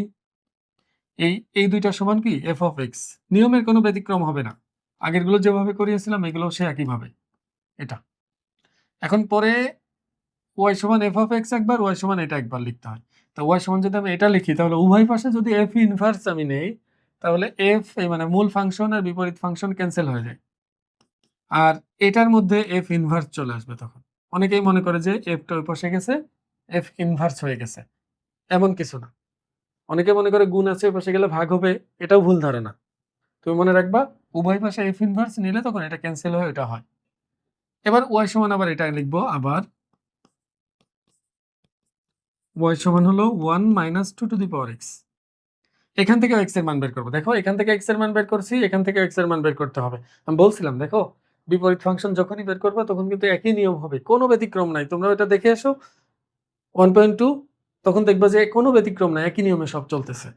এই দুইটা সমান কি f of x। নিয়মের কোনো ব্যতিক্রম হবে না। আগেরগুলো যেভাবে করিয়েছিলাম এগুলো সে একইভাবে। এটা এখন পরে y সমান f of x একবার, y সমান এটা একবার লিখতে হয়। তো y সমান যদি আমি এটা লিখি, তাহলে উভয় পাশে যদি f ইনভার্স আমি নেই, তাহলে f এই মানে মূল ফাংশন আর বিপরীত ফাংশন ক্যান্সেল হয়ে যায়, আর এটার মধ্যে f ইনভার্স চলে আসবে। তখন অনেকেই মনে করে যে f টা ওই পাশে গেছে, f ইনভার্স হয়ে গেছে। এমন কিছু না। অনেকে মনে করে গুণ আছে ওই পাশে গেলে ভাগ হবে, এটাও ভুল ধারণা। তুমি মনে রাখবা, উভয় পাশে f ইনভার্স নিলে তখন এটা ক্যান্সেল হয়ে এটা হয়। এবার y সমান আবার এটা লিখবো, আবার y সমান হলো 1 - 2 টু দি পাওয়ার x। এখান থেকে x এর মান বের করব। দেখো, এখান থেকে x এর মান বের করছি, এখান থেকে x এর মান বের করতে হবে। আমি বলছিলাম, দেখো বিপরীত ফাংশন যখনই বের করবা তখন কিন্তু একই নিয়ম হবে, কোনো ব্যতিক্রম নাই। তোমরা এটা দেখে এসো 1.2, তখন দেখবা যে কোনো ব্যতিক্রম নাই, একই নিয়মে সব চলতেছে।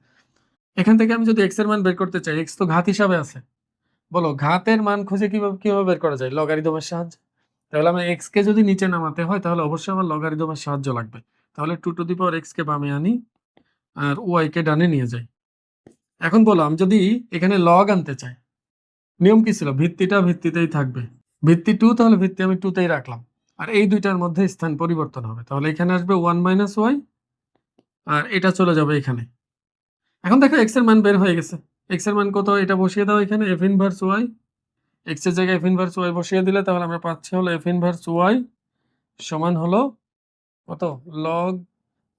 এখান থেকে আমি যদি x এর মান বের করতে চাই, x তো ঘাত হিসাবে আছে। বলো, ঘাতের মান খুঁজে কিভাবে বের করা যায়? লগারিদমের সাহায্যে। তাহলে আমার x কে যদি নিচে নামাতে হয়, তাহলে অবশ্যই আমার লগারিদমের সাহায্য লাগবে। তাহলে 2 টু দি পাওয়ার x কে বামে আনি আর y কে ডানে নিয়ে যাই। এখন বলো, আমি যদি এখানে লগ আনতে চাই, নিয়ম কি ছিল? ভিত্তিটা ভিত্তিতেই থাকবে। ভিত্তি 2, তাহলে ভিত্তি আমি 2 তেই রাখলাম। আর এই দুইটার মধ্যে স্থান পরিবর্তন হবে। তাহলে এখানে আসবে 1 - y, আর এটা চলে যাবে এখানে। এখন দেখো x এর মান বের হয়ে গেছে। x এর মান কত? এটা বসিয়ে দাও এখানে, f ইনভার্স y। x এর জায়গায় f ইনভার্স y বসিয়ে দিলে তাহলে আমরা পাচ্ছি হলো f ইনভার্স y সমান হলো কত? লগ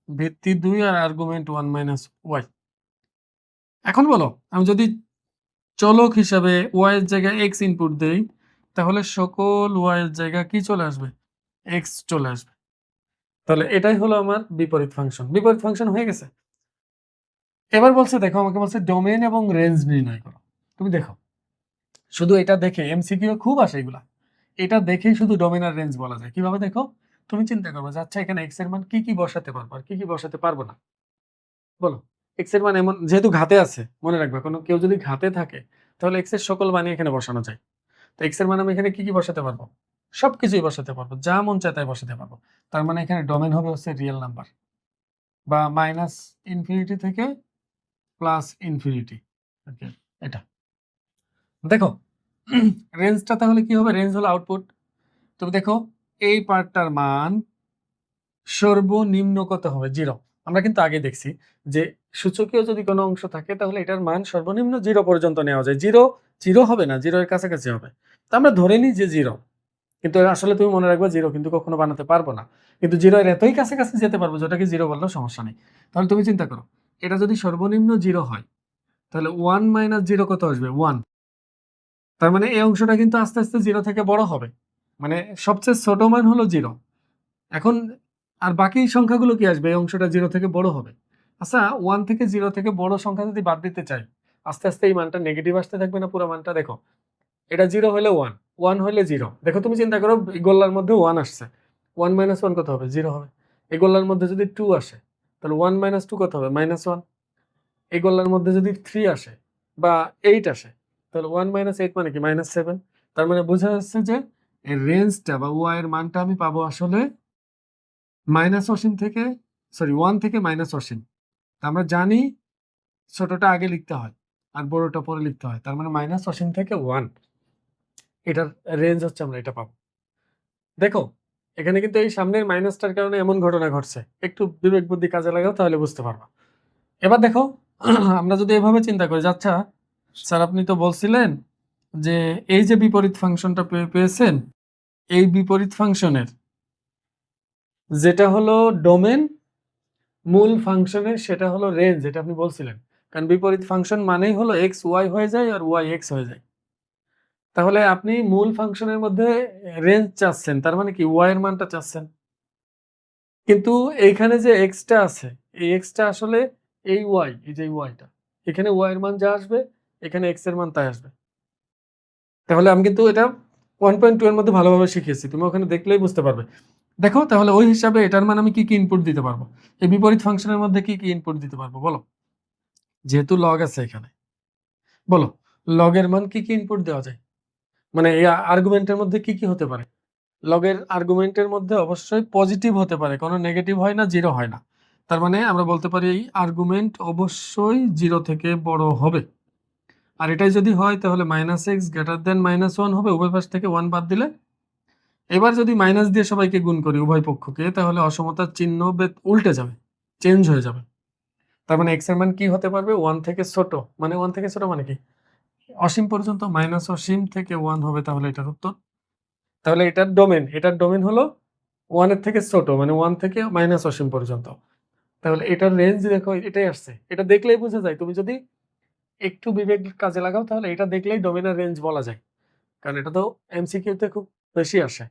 ভিত্তি 2 আর আর্গুমেন্ট 1 - y। এখন বলো, আমি যদি চলক হিসাবে y এর জায়গায় x ইনপুট দেই, তাহলে সকল y এর জায়গায় কি চলে আসবে? x চলে আসবে। তাহলে এটাই হলো আমার বিপরীত ফাংশন। বিপরীত ফাংশন হয়ে গেছে। এবার বলছে, দেখো আমাকে বলছে ডোমেইন এবং রেঞ্জ নির্ণয় করো। তুমি দেখো, শুধু এটা দেখে এমসিকিউ খুব আসে এগুলা। এটা দেখেই শুধু ডোমেইন আর রেঞ্জ বলা যায়। কিভাবে দেখো? তুমি চিন্তা করবে যে আচ্ছা, এখানে x এর মান কি বসাতে পারবো আর কি বসাতে পারবো না। বলো, x এর মান এমন যেহেতু ঘাতে আছে, মনে রাখবে কেউ যদি ঘাতে থাকে তাহলে x এর সকল মানই এখানে বসানো যায়। তো x এর মান আমি এখানে কি বসাতে পারবো? সবকিছুই বসাতে পারবো, যা মন চায় তাই বসাতে পারবো। তার মানে এখানে ডোমেইন হবে হচ্ছে রিয়েল নাম্বার, বা -ইনফিনিটি থেকে +ইনফিনিটি। ওকে, এটা দেখো। রেঞ্জটা তাহলে কি হবে? রেঞ্জ হলো আউটপুট। তুমি দেখো, এই পার্টটার মান সর্বনিম্ন কত হবে? 0। আমরা কিন্তু আগে দেখছি যে সূচকীয় যদি কোনো অংশ থাকে তাহলে এটার মান সর্বনিম্ন 0 পর্যন্ত নেওয়া যায়। 0 হবে না, 0 এর কাছাকাছি হবে। তো আমরা ধরে নিই যে 0, কিন্তু আসলে তুমি মনে রাখবে 0 কিন্তু কখনো বানাতে পারবো না। কিন্তু 0 এর এতই কাছাকাছি যেতে পারবো যেটাকে 0 বললেও সমস্যা নেই। তাহলে তুমি চিন্তা করো, এটা যদি সর্বনিম্ন 0 হয়, তাহলে 1 - 0 কত আসবে? 1। তার মানে এই অংশটা কিন্তু আস্তে আস্তে 0 থেকে বড় হবে। মানে সবচেয়ে ছোট মান হলো 0। এখন আর বাকি সংখ্যাগুলো কি আসবে? এই অংশটা 0 থেকে বড় হবে। আচ্ছা, 1 থেকে 0 থেকে বড় সংখ্যা যদি বাদ দিতে চাই, আস্তে আস্তে এই মানটা নেগেটিভ আসতে থাকবে না? পুরো মানটা দেখো, এটা 0 হলে 1, 1 হলে 0। দেখো, তুমি চিন্তা করো, এই গোল্লার মধ্যে 1 আসছে, 1 - 1 কত হবে? 0 হবে। এই গোল্লার মধ্যে যদি 2 আসে, তাহলে 1 - 2 কত হবে? -1। এই গোল্লার মধ্যে যদি 3 আসে বা 8 আসে, তাহলে 1 - 8 মানে কি? -7। তার মানে বোঝা যাচ্ছে যে এই রেঞ্জটা বা y এর মানটা আমি পাবো আসলে অসীম থেকে, সরি 1 থেকে অসীম। আমরা জানি ছোটটা আগে লিখতে হয় আর বড়টা পরে লিখতে হয়। তার মানে অসীম থেকে 1, এটার রেঞ্জ হচ্ছে আমরা এটা পাবো। দেখো, এখানে কিন্তু এই সামনের মাইনাসটার কারণে এমন ঘটনা ঘটছে। একটু বিবেক বুদ্ধি কাজে লাগাও, তাহলে বুঝতে পারবা। এবার দেখো, আমরা যদি এভাবে চিন্তা করি, আচ্ছা স্যার আপনি তো বলছিলেন যে এই যে বিপরীত ফাংশনটা পেয়েছেন, এই বিপরীত ফাংশনের যেটা হলো ডোমেন, মূল ফাংশনের সেটা হলো রেঞ্জ, এটা আপনি বলছিলেন। কারণ বিপরীত ফাংশন মানেই হলো এক্স ওয়াই হয়ে যায় আর ওয়াই এক্স হয়ে যায়। তাহলে আপনি মূল ফাংশনের মধ্যে রেঞ্জ চাচ্ছেন, তার মানে কি ওয়াই এর মানটা চাচ্ছেন। কিন্তু এইখানে যে এক্সটা আছে, এই এক্সটা আসলে এই ওয়াই, এই যে ওয়াইটা, এখানে ওয়াই এর মান যা আসবে এখানে এক্স এর মান তাই আসবে। তাহলে আমি কিন্তু এটা 1.2 এর মধ্যে ভালোভাবে শিখিয়েছি, তুমি ওখানে দেখলেই বুঝতে পারবে। দেখো তাহলে ওই হিসাবে এটার মান আমি কি কি ইনপুট দিতে পারবো, এই বিপরীত ফাংশনের মধ্যে কি কি ইনপুট দিতে পারবো বলো? যেহেতু লগ আছে এখানে, বলো লগের মান কি কি ইনপুট দেওয়া যায়, মানে এই আর্গুমেন্টের মধ্যে কি কি হতে পারে? লগের আর্গুমেন্টের মধ্যে অবশ্যই পজিটিভ হতে পারে, কোনো নেগেটিভ হয় না, জিরো হয় না। তার মানে আমরা বলতে পারি এই আর্গুমেন্ট অবশ্যই জিরো থেকে বড় হবে। আর এটাই যদি হয় তাহলে মাইনাস এক্স গ্রেটার দেন -1 হবে, উভয় পাশ থেকে 1 বাদ দিলে। এবার যদি মাইনাস দিয়ে সবাইকে গুণ করি উভয় পক্ষকে, তাহলে অসমতার চিহ্ন উল্টে যাবে, চেঞ্জ হয়ে যাবে। তার মানে এক্স এর মান কি হতে পারবে? 1 থেকে ছোট। মানে 1 থেকে ছোট মানে কি? অসীম পর্যন্ত, মাইনাস অসীম থেকে 1 হবে, তাহলে এটার উত্তর। তাহলে এটার ডোমেন হলো 1 এর থেকে ছোট, মানে 1 থেকে মাইনাস অসীম পর্যন্ত। তাহলে এটার রেঞ্জ দেখো এটাই আসছে। এটা দেখলেই বোঝা যায়, তুমি যদি একটু বিবেক কাজে লাগাও তাহলে এটা দেখলেই ডোমেনের রেঞ্জ বলা যায়। কারণ এটা তো এমসিকিউতে খুব বেশি আসে।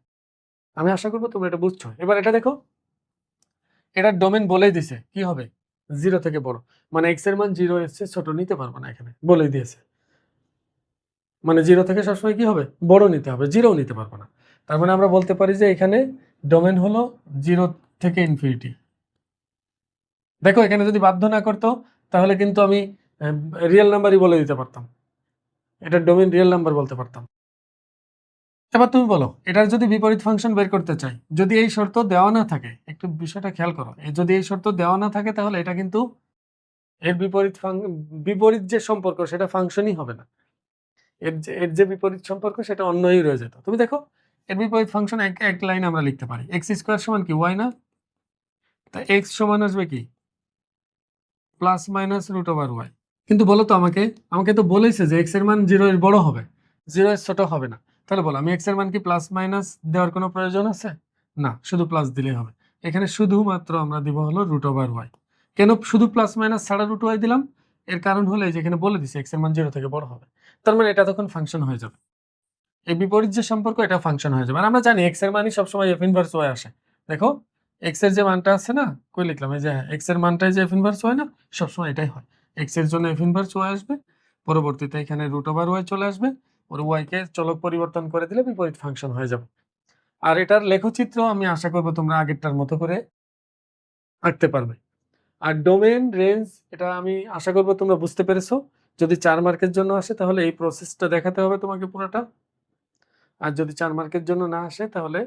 আমি আশা করব তোমরা এটা বুঝছো। এবার এটা দেখো, এটার ডোমেন বলেই দিছে কি হবে, 0 থেকে বড়। মানে এক্স এর মান 0 এর চেয়ে ছোট নিতে পারবো না, এখানে বলেই দিয়েছে। মানে 0 থেকে সবসময় কি হবে, বড় নিতে হবে, 0ও নিতে পারবো না। তার মানে আমরা বলতে পারি যে এখানে ডোমেন হলো 0 থেকে ইনফিনিটি। দেখো এখানে যদি বাধ্য না করতো তাহলে কিন্তু আমি রিয়েল নাম্বারই বলে দিতে পারতাম, এটার ডোমেন রিয়েল নাম্বার বলতে পারতাম। এবার তুমি বলো, এটার যদি বিপরীত ফাংশন বের করতে চাই, যদি এই শর্ত দেওয়া না থাকে, একটু বিষয়টা খেয়াল করো, যদি এই শর্ত দেওয়া না থাকে তাহলে এটা কিন্তু এর বিপরীত যে সম্পর্ক সেটা ফাংশনই হবে না। এর যে বিপরীত সম্পর্ক সেটা অন্যই রয়ে যেত। তুমি দেখো এর বিপরীত ফাংশন এক লাইনে আমরা লিখতে পারি, এক্স স্কোয়ার সমান কি ওয়াই না? তা এক্স সমান আসবে কি plus minus root over Y. কিন্তু বলো তো আমাকে, আমাকে তো বলেছে যে এক্স এর মান 0 এর বড় হবে, 0 এর ছোট হবে না। তাহলে বলো আমি এক্স এর মান কি প্লাস মাইনাস দেওয়ার কোনো প্রয়োজন আছে? না, শুধু প্লাস দিলেই হবে। এখানে শুধুমাত্র আমরা দিব হলো রুট ওভার ওয়াই। কেন শুধু প্লাস মাইনাস ছাড়া রুট ওয়াই দিলাম? এর কারণ হলো এই যে এখানে বলে দিছে এক্স এর মান 0 থেকে বড় হবে। তার মানে এটা তখন ফাংশন হয়ে যাবে, এই বিপরীত যে সম্পর্ক এটা ফাংশন হয়ে যাবে। আর আমরা জানি এক্স এর মানই সবসময় এফ ইনভার্স ওয়াই আসে। দেখো এক্স এর যে মানটা আছে না, কই লিখলাম, এই যে এক্স এর মানটাই যে এফ ইনভার্স ওয়াই না, সবসময় এটাই হয়। এক্স এর জন্য এফ ইনভার্স ওয়াই আসবে, পরবর্তীতে এখানে রুট ওভার ওয়াই চলে আসবে, ওর ওয়াই কে চলক পরিবর্তন করে দিলে বিপরীত ফাংশন হয়ে যাবে। আর এটার লেখচিত্র আমি আশা করবো তোমরা আগেরটার মতো করে আঁকতে পারবে। আর ডোমেন রেঞ্জ এটা আমি আশা করবো তোমরা বুঝতে পেরেছো। যদি 4 মার্কের জন্য আসে তাহলে এই প্রসেসটা দেখাতে হবে তোমাকে পুরোটা। আর যদি 4 মার্কের জন্য না আসে তাহলে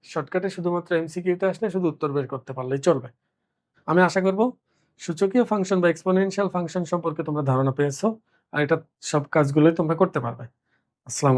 শর্টকাটে শুধুমাত্র এমসিকিউতে আসলে শুধু উত্তর বের করতে পারলেই চলবে। আমি আশা করব সূচকীয় ফাংশন বা এক্সপোনেনশিয়াল ফাংশন সম্পর্কে তোমরা ধারণা পেয়েছো, আর এটা সব কাজগুলোই তোমরা করতে পারবে। আসসালামু